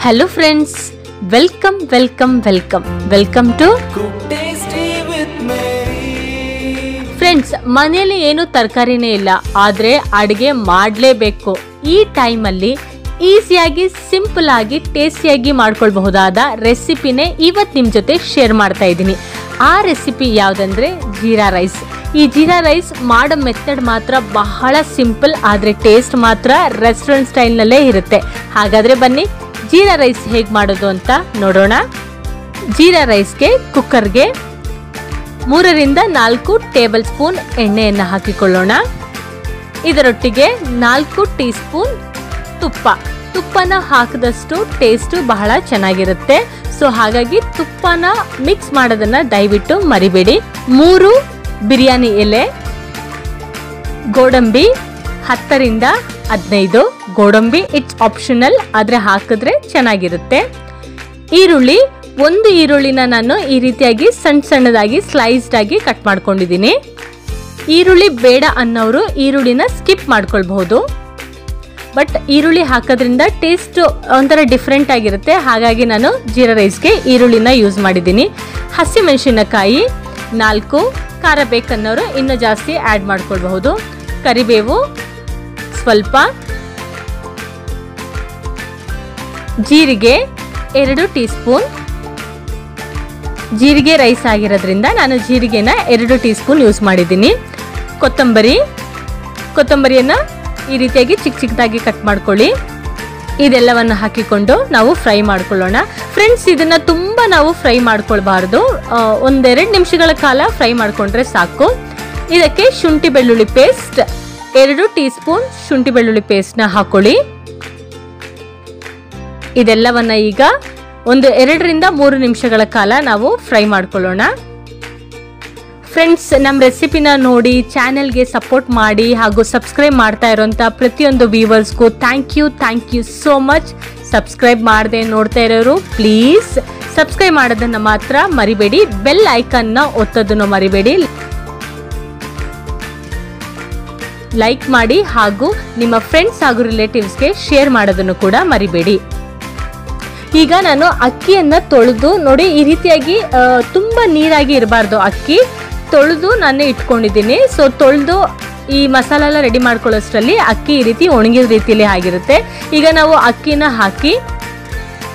Hello friends, welcome to Cook Tasty with Mary. Friends, ಮನೆಯಲ್ಲಿ ಏನು ತರಕಾರಿನೇ ಇಲ್ಲ ಆದ್ರೆ ಅಡಿಗೆ ಮಾಡಲೇಬೇಕು. ಈ ಟೈಮ್ ಅಲ್ಲಿ ಈಸಿಯಾಗಿ ಸಿಂಪಲ್ ಆಗಿ ಟೇಸ್ಟಿಯಾಗಿ ಮಾಡ್ಕೊಳ್ಳಬಹುದಾದ ರೆಸಿಪಿನೇ ಇವತ್ತು ನಿಮ್ಮ ಜೊತೆ ಶೇರ್ ಮಾಡ್ತಾ ಇದ್ದೀನಿ. ಆ ರೆಸಿಪಿ ಯಾವುದಂದ್ರೆ ಜೀರಾ ರೈಸ್. ಈ ಜೀರಾ ರೈಸ್ ಮಾಡೋ ಮೆಥಡ್ ಮಾತ್ರ ಬಹಳ ಸಿಂಪಲ್ ಆದ್ರೆ ಟೇಸ್ಟ್ ಮಾತ್ರ ರೆಸ್ಟೋರೆಂಟ್ ಸ್ಟೈಲ್ನಲ್ಲೇ ಇರುತ್ತೆ. ಹಾಗಾದ್ರೆ ಬನ್ನಿ ಜೀರಾ ರೈಸ್ ಹೇಗೆ ಮಾಡೋದು ಅಂತ ನೋಡೋಣ. ಜೀರಾ ರೈಸ್ಗೆ ಕುಕ್ಕರ್ಗೆ 3 ರಿಂದ 4 ಟೇಬಲ್ ಸ್ಪೂನ್ ಎಣ್ಣೆಯನ್ನು ಹಾಕಿಕೊಳ್ಳೋಣ. ಇದರೊಟ್ಟಿಗೆ 4 ಟೀ ಸ್ಪೂನ್ ತುಪ್ಪನ ಹಾಕಿದಷ್ಟು ಟೇಸ್ಟು ಬಹಳ ಚೆನ್ನಾಗಿರುತ್ತೆ. ಸೊ ಹಾಗಾಗಿ ತುಪ್ಪನ ಮಿಕ್ಸ್ ಮಾಡೋದನ್ನ ದಯವಿಟ್ಟು ಮರಿಬೇಡಿ. 3 ಬಿರಿಯಾನಿ ಎಲೆ, ಗೋಡಂಬಿ 10 ರಿಂದ 15. ಗೋಡಂಬಿ ಇಟ್ಸ್ ಆಪ್ಷನಲ್, ಆದ್ರೆ ಹಾಕಿದ್ರೆ ಚೆನ್ನಾಗಿರುತ್ತೆ. ಈರುಳ್ಳಿ, 1 ಈರುಳ್ಳಿನ ನಾನು ಈ ರೀತಿಯಾಗಿ ಸಣ್ಣದಾಗಿ ಸ್ಲೈಸ್ಡ್ ಆಗಿ ಕಟ್ ಮಾಡ್ಕೊಂಡಿದ್ದೀನಿ. ಈರುಳ್ಳಿ ಬೇಡ ಅನ್ನೋರು ಈರುಳ್ಳಿನ ಸ್ಕಿಪ್ ಮಾಡ್ಕೊಳ್ಬಹುದು. ಬಟ್ ಈರುಳ್ಳಿ ಹಾಕೋದ್ರಿಂದ ಟೇಸ್ಟ್ ಒಂಥರ ಡಿಫ್ರೆಂಟ್ ಆಗಿರುತ್ತೆ. ಹಾಗಾಗಿ ನಾನು ಜೀರಾ ರೈಸ್ಗೆ ಈರುಳ್ಳಿನ ಯೂಸ್ ಮಾಡಿದ್ದೀನಿ. ಹಸಿಮೆಣಸಿನಕಾಯಿ 4, ಖಾರ ಬೇಕನ್ನೋರು ಇನ್ನೂ ಜಾಸ್ತಿ ಆ್ಯಡ್ ಮಾಡ್ಕೊಳ್ಬಹುದು. ಕರಿಬೇವು ಸ್ವಲ್ಪ, ಜೀರಿಗೆ 2 ಟೀ ಸ್ಪೂನ್. ಜೀರಿಗೆ ರೈಸ್ ಆಗಿರೋದ್ರಿಂದ ನಾನು ಜೀರಿಗೆನ 2 ಟೀ ಸ್ಪೂನ್ ಯೂಸ್ ಮಾಡಿದ್ದೀನಿ. ಕೊತ್ತಂಬರಿಯನ್ನು ಈ ರೀತಿಯಾಗಿ ಚಿಕ್ಕದಾಗಿ ಕಟ್ ಮಾಡ್ಕೊಳ್ಳಿ. ಇದೆಲ್ಲವನ್ನು ಹಾಕಿಕೊಂಡು ನಾವು ಫ್ರೈ ಮಾಡ್ಕೊಳ್ಳೋಣ. ಫ್ರೆಂಡ್ಸ್, ಇದನ್ನ ತುಂಬ ನಾವು ಫ್ರೈ ಮಾಡ್ಕೊಳ್ಬಾರ್ದು. 1-2 ನಿಮಿಷಗಳ ಕಾಲ ಫ್ರೈ ಮಾಡ್ಕೊಂಡ್ರೆ ಸಾಕು. ಇದಕ್ಕೆ ಶುಂಠಿ ಬೆಳ್ಳುಳ್ಳಿ ಪೇಸ್ಟ್ 2 ಟೀ ಸ್ಪೂನ್ ಶುಂಠಿ ಬೆಳ್ಳುಳ್ಳಿ ಪೇಸ್ಟ್ನ ಹಾಕೊಳ್ಳಿ. ಇದೆಲ್ಲವನ್ನ ಈಗ 1-2 ರಿಂದ 3 ನಿಮಿಷಗಳ ಕಾಲ ನಾವು ಫ್ರೈ ಮಾಡ್ಕೊಳ್ಳೋಣ. ಫ್ರೆಂಡ್ಸ್, ನಮ್ಮ ರೆಸಿಪಿನ ನೋಡಿ ಚಾನೆಲ್ಗೆ ಸಪೋರ್ಟ್ ಮಾಡಿ ಹಾಗೂ ಸಬ್ಸ್ಕ್ರೈಬ್ ಮಾಡ್ತಾ ಇರೋಂಥ ಪ್ರತಿಯೊಂದು ವ್ಯೂವರ್ಸ್ಗೂ thank you so much. Subscribe ಮಾಡದೆ ನೋಡ್ತಾ ಇರೋರು ಪ್ಲೀಸ್ ಸಬ್ಸ್ಕ್ರೈಬ್ ಮಾಡೋದನ್ನು ಮಾತ್ರ ಮರಿಬೇಡಿ. ಬೆಲ್ ಐಕನ್ನ ಒತ್ತೋದನ್ನು ಮರಿಬೇಡಿ. ಲೈಕ್ ಮಾಡಿ ಹಾಗೂ ನಿಮ್ಮ ಫ್ರೆಂಡ್ಸ್ ಹಾಗೂ ರಿಲೇಟಿವ್ಸ್ಗೆ ಶೇರ್ ಮಾಡೋದನ್ನು ಕೂಡ ಮರಿಬೇಡಿ. ಈಗ ನಾನು ಅಕ್ಕಿಯನ್ನು ತೊಳೆದು ನೋಡಿ, ಈ ರೀತಿಯಾಗಿ ತುಂಬ ನೀರಾಗಿ ಇರಬಾರ್ದು. ಅಕ್ಕಿ ತೊಳೆದು ನಾನು ಇಟ್ಕೊಂಡಿದ್ದೀನಿ. ಸೊ ತೊಳೆದು ಈ ಮಸಾಲ ಎಲ್ಲ ರೆಡಿ ಮಾಡ್ಕೊಳ್ಳೋಷ್ಟರಲ್ಲಿ ಅಕ್ಕಿ ಈ ರೀತಿ ಒಣಗಿದ ರೀತಿಯಲ್ಲಿ ಆಗಿರುತ್ತೆ. ಈಗ ನಾವು ಅಕ್ಕಿನ ಹಾಕಿ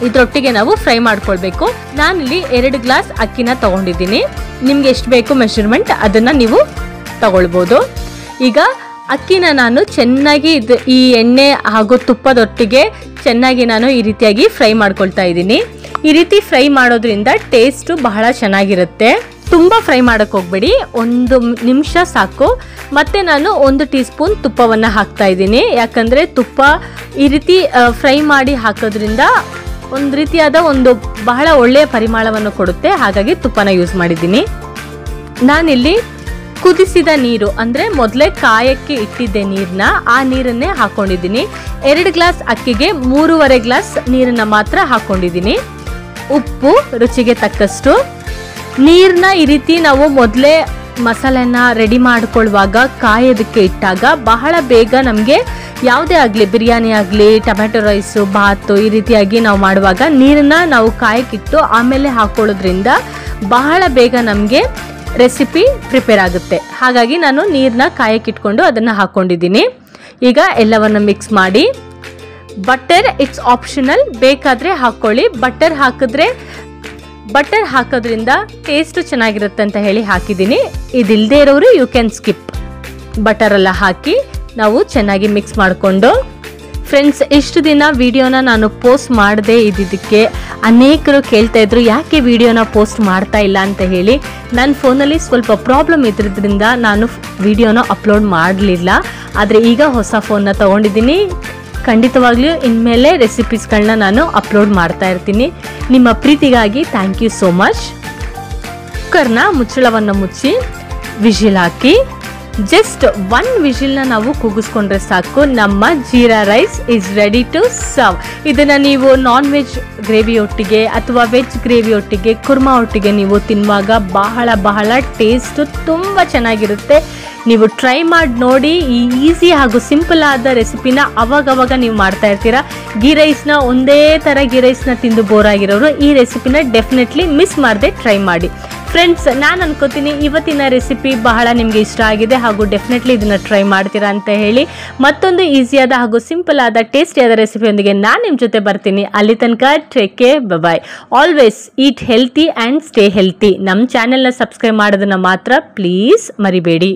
ಇದರೊಟ್ಟಿಗೆ ನಾವು ಫ್ರೈ ಮಾಡ್ಕೊಳ್ಬೇಕು. ನಾನಿಲ್ಲಿ 2 ಗ್ಲಾಸ್ ಅಕ್ಕಿನ ತಗೊಂಡಿದ್ದೀನಿ. ನಿಮ್ಗೆ ಎಷ್ಟು ಬೇಕು ಮೆಷರ್ಮೆಂಟ್ ಅದನ್ನು ನೀವು ತಗೊಳ್ಬೋದು. ಈಗ ಅಕ್ಕಿನ ನಾನು ಚೆನ್ನಾಗಿ ಈ ಎಣ್ಣೆ ಹಾಗೂ ತುಪ್ಪದೊಟ್ಟಿಗೆ ಚೆನ್ನಾಗಿ ನಾನು ಈ ರೀತಿಯಾಗಿ ಫ್ರೈ ಮಾಡ್ಕೊಳ್ತಾ ಇದ್ದೀನಿ. ಈ ರೀತಿ ಫ್ರೈ ಮಾಡೋದ್ರಿಂದ ಟೇಸ್ಟು ಬಹಳ ಚೆನ್ನಾಗಿರುತ್ತೆ. ತುಂಬ ಫ್ರೈ ಮಾಡೋಕ್ಕೆ ಹೋಗ್ಬೇಡಿ, 1 ನಿಮಿಷ ಸಾಕು. ಮತ್ತೆ ನಾನು 1 ಟೀ ಸ್ಪೂನ್ ತುಪ್ಪವನ್ನು ಹಾಕ್ತಾ ಇದ್ದೀನಿ. ಯಾಕಂದರೆ ತುಪ್ಪ ಈ ರೀತಿ ಫ್ರೈ ಮಾಡಿ ಹಾಕೋದ್ರಿಂದ ಒಂದು ರೀತಿಯಾದ ಬಹಳ ಒಳ್ಳೆಯ ಪರಿಮಳವನ್ನು ಕೊಡುತ್ತೆ. ಹಾಗಾಗಿ ತುಪ್ಪನ ಯೂಸ್ ಮಾಡಿದ್ದೀನಿ. ನಾನಿಲ್ಲಿ ಕುದಿಸಿದ ನೀರು ಅಂದರೆ ಮೊದಲೇ ಕಾಯಕ್ಕೆ ಇಟ್ಟಿದ್ದೆ ನೀರನ್ನ, ಆ ನೀರನ್ನೇ ಹಾಕೊಂಡಿದ್ದೀನಿ. 2 ಗ್ಲಾಸ್ ಅಕ್ಕಿಗೆ 3.5 ಗ್ಲಾಸ್ ನೀರನ್ನ ಮಾತ್ರ ಹಾಕೊಂಡಿದ್ದೀನಿ. ಉಪ್ಪು ರುಚಿಗೆ ತಕ್ಕಷ್ಟು. ನೀರನ್ನ ಈ ರೀತಿ ನಾವು ಮೊದಲೇ ಮಸಾಲೆನ ರೆಡಿ ಮಾಡ್ಕೊಳ್ಳುವಾಗ ಕಾಯೋದಕ್ಕೆ ಇಟ್ಟಾಗ ಬಹಳ ಬೇಗ ನಮಗೆ ಯಾವುದೇ ಆಗಲಿ, ಬಿರಿಯಾನಿ ಆಗಲಿ, ಟೊಮ್ಯಾಟೊ ರೈಸು, ಬಾತು ಈ ರೀತಿಯಾಗಿ ನಾವು ಮಾಡುವಾಗ ನೀರನ್ನ ನಾವು ಕಾಯಕ್ಕಿಟ್ಟು ಆಮೇಲೆ ಹಾಕೊಳ್ಳೋದ್ರಿಂದ ಬಹಳ ಬೇಗ ನಮಗೆ ರೆಸಿಪಿ ಪ್ರಿಪೇರ್ ಆಗುತ್ತೆ. ಹಾಗಾಗಿ ನಾನು ನೀರನ್ನ ಕಾಯಕ್ಕಿಟ್ಕೊಂಡು ಅದನ್ನು ಹಾಕ್ಕೊಂಡಿದ್ದೀನಿ. ಈಗ ಎಲ್ಲವನ್ನು ಮಿಕ್ಸ್ ಮಾಡಿ. ಬಟರ್ ಇಟ್ಸ್ ಆಪ್ಷನಲ್, ಬೇಕಾದರೆ ಹಾಕ್ಕೊಳ್ಳಿ. ಬಟರ್ ಹಾಕೋದ್ರಿಂದ ಟೇಸ್ಟ್ ಚೆನ್ನಾಗಿರುತ್ತೆ ಅಂತ ಹೇಳಿ ಹಾಕಿದ್ದೀನಿ. ಇದಿಲ್ಲದೆ ಇರೋರು ಯು ಕ್ಯಾನ್ ಸ್ಕಿಪ್. ಬಟರೆಲ್ಲ ಹಾಕಿ ನಾವು ಚೆನ್ನಾಗಿ ಮಿಕ್ಸ್ ಮಾಡಿಕೊಂಡು. ಫ್ರೆಂಡ್ಸ್, ಇಷ್ಟು ದಿನ ವಿಡಿಯೋನ ನಾನು ಪೋಸ್ಟ್ ಮಾಡದೆ ಇದ್ದಿದ್ದಕ್ಕೆ ಅನೇಕರು ಕೇಳ್ತಾ ಇದ್ರು ಯಾಕೆ ವಿಡಿಯೋನ ಪೋಸ್ಟ್ ಮಾಡ್ತಾ ಇಲ್ಲ ಅಂತ ಹೇಳಿ. ನನ್ನ ಫೋನಲ್ಲಿ ಸ್ವಲ್ಪ ಪ್ರಾಬ್ಲಮ್ ಇದ್ದಿದ್ದರಿಂದ ನಾನು ವಿಡಿಯೋನ ಅಪ್ಲೋಡ್ ಮಾಡಲಿಲ್ಲ. ಆದರೆ ಈಗ ಹೊಸ ಫೋನ್ನ ತೊಗೊಂಡಿದ್ದೀನಿ. ಖಂಡಿತವಾಗ್ಲೂ ಇನ್ಮೇಲೆ ರೆಸಿಪೀಸ್ಗಳನ್ನ ನಾನು ಅಪ್ಲೋಡ್ ಮಾಡ್ತಾ ಇರ್ತೀನಿ. ನಿಮ್ಮ ಪ್ರೀತಿಗಾಗಿ ಥ್ಯಾಂಕ್ ಯು ಸೋ ಮಚ್. ಕುಕ್ಕರ್ನ ಮುಚ್ಚಳವನ್ನು ಮುಚ್ಚಿ ವಿಜಿಲ್ ಹಾಕಿ ಜಸ್ಟ್ 1 ವಿಷಿಲ್ನ ನಾವು ಕೂಗಿಸ್ಕೊಂಡ್ರೆ ಸಾಕು, ನಮ್ಮ jeera rice is ready to serve. ಇದನ್ನು ನೀವು ನಾನ್ ವೆಜ್ ಗ್ರೇವಿ ಒಟ್ಟಿಗೆ ಅಥವಾ ವೆಜ್ ಗ್ರೇವಿ ಒಟ್ಟಿಗೆ, ಕುರ್ಮಾ ಒಟ್ಟಿಗೆ ನೀವು ತಿನ್ನುವಾಗ ಬಹಳ ಟೇಸ್ಟು ತುಂಬ ಚೆನ್ನಾಗಿರುತ್ತೆ. ನೀವು ಟ್ರೈ ಮಾಡಿ ನೋಡಿ. ಈ ಈಸಿ ಹಾಗೂ ಸಿಂಪಲ್ ಆದ ರೆಸಿಪಿನ ಅವಾಗವಾಗ ನೀವು ಮಾಡ್ತಾ ಇರ್ತೀರಾ. ಗೀ ರೈಸ್ನ ಒಂದೇ ಥರ ಗೀ ರೈಸ್ನ ತಿಂದು ಬೋರ್ ಆಗಿರೋರು ಈ ರೆಸಿಪಿನ ಡೆಫಿನೆಟ್ಲಿ ಮಿಸ್ ಮಾಡದೆ ಟ್ರೈ ಮಾಡಿ. ಫ್ರೆಂಡ್ಸ್, ನಾನು ಅನ್ಕೋತೀನಿ ಇವತ್ತಿನ ರೆಸಿಪಿ ಬಹಳ ನಿಮಗೆ ಇಷ್ಟ ಆಗಿದೆ ಹಾಗೂ ಡೆಫಿನೆಟ್ಲಿ ಇದನ್ನು ಟ್ರೈ ಮಾಡ್ತೀರಾ ಅಂತ ಹೇಳಿ. ಮತ್ತೊಂದು ಈಸಿಯಾದ ಹಾಗೂ ಸಿಂಪಲ್ ಆದ ಟೇಸ್ಟಿಯಾದ ರೆಸಿಪಿಯೊಂದಿಗೆ ನಾನು ನಿಮ್ಮ ಜೊತೆ ಬರ್ತೀನಿ. ಅಲ್ಲಿ ತನಕ take care, bye. Always eat healthy and stay healthy. ನಮ್ಮ ಚಾನೆಲ್ನ ಸಬ್ಸ್ಕ್ರೈಬ್ ಮಾಡೋದನ್ನು ಮಾತ್ರ ಪ್ಲೀಸ್ ಮರಿಬೇಡಿ.